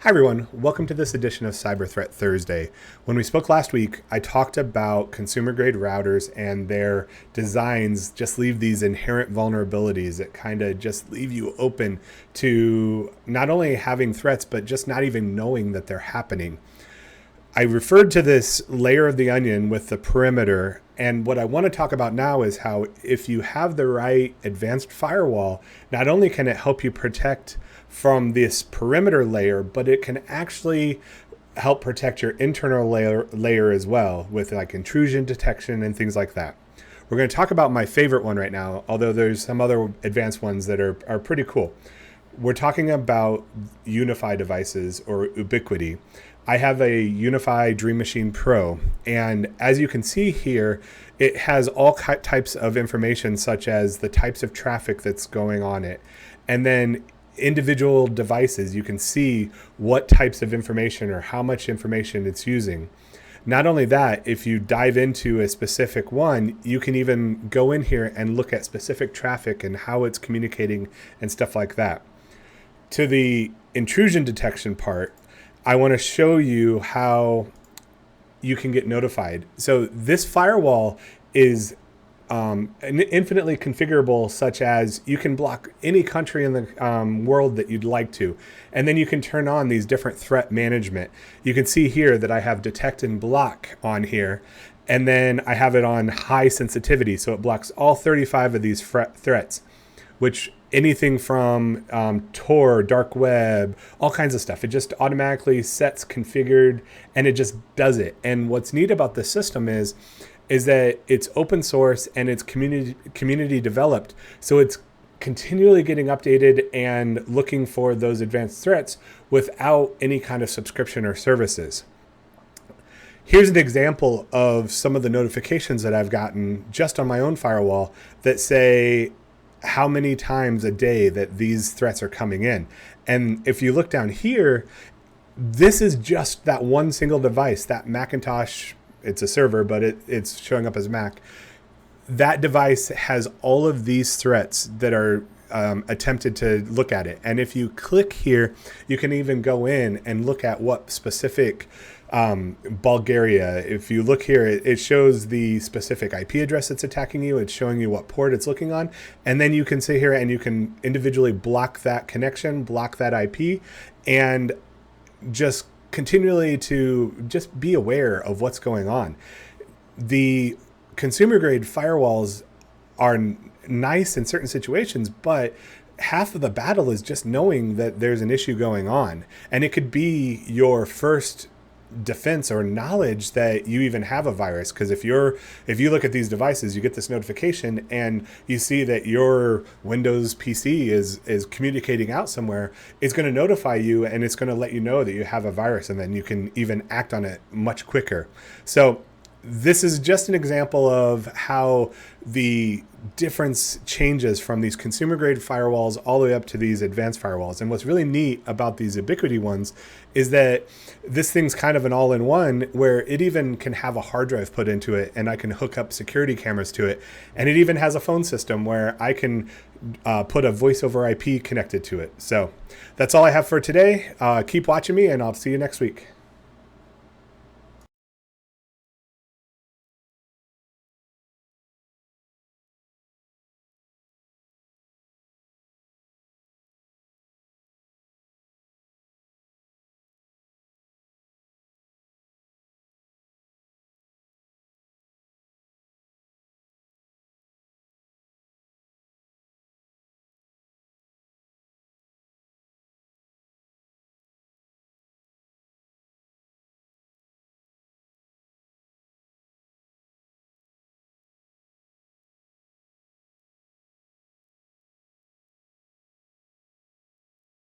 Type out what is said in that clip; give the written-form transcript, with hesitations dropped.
Hi everyone, welcome to this edition of Cyber Threat Thursday. When we spoke last week, I talked about consumer grade routers and their designs just leave these inherent vulnerabilities that kind of just leave you open to not only having threats, but just not even knowing that they're happening. I referred to this layer of the onion with the perimeter, and what I want to talk about now is how if you have the right advanced firewall, not only can it help you protect from this perimeter layer, but it can actually help protect your internal layer as well with like intrusion detection and things like that. We're going to talk about my favorite one right now, although there's some other advanced ones that are pretty cool. We're talking about Unifi devices or Ubiquiti. I have a Unifi Dream Machine Pro, and as you can see here, it has all types of information such as the types of traffic that's going on it. And then individual devices, you can see what types of information or how much information it's using. Not only that, if you dive into a specific one, you can even go in here and look at specific traffic and how it's communicating and stuff like that. To the intrusion detection part, I want to show you how you can get notified. So this firewall is infinitely configurable, such as you can block any country in the world that you'd like to. And then you can turn on these different threat management. You can see here that I have detect and block on here. And then I have it on high sensitivity. So it blocks all 35 of these threats, which anything from Tor, dark web, all kinds of stuff. It just automatically sets configured and it just does it. And what's neat about this system is that it's open source and it's community developed. So it's continually getting updated and looking for those advanced threats without any kind of subscription or services. Here's an example of some of the notifications that I've gotten just on my own firewall that say how many times a day that these threats are coming in. And if you look down here, this is just that one single device, that Macintosh. It's a server, but it's showing up as Mac. That device has all of these threats that are attempted to look at it. And if you click here, you can even go in and look at what specific Bulgaria. If you look here, it shows the specific IP address that's attacking you. It's showing you what port it's looking on. And then you can sit here and you can individually block that connection, block that IP, and just continually to just be aware of what's going on. The consumer grade firewalls are nice in certain situations, but half of the battle is just knowing that there's an issue going on. And it could be your first defense or knowledge that you even have a virus, because if you look at these devices, you get this notification and you see that your Windows PC is communicating out somewhere. It's going to notify you and it's going to let you know that you have a virus, and then you can even act on it much quicker. So this is just an example of how the difference changes from these consumer grade firewalls all the way up to these advanced firewalls. And what's really neat about these Ubiquiti ones is that this thing's kind of an all-in-one, where it even can have a hard drive put into it, and I can hook up security cameras to it. And it even has a phone system where I can put a voice over IP connected to it. So that's all I have for today. Keep watching me, and I'll see you next week.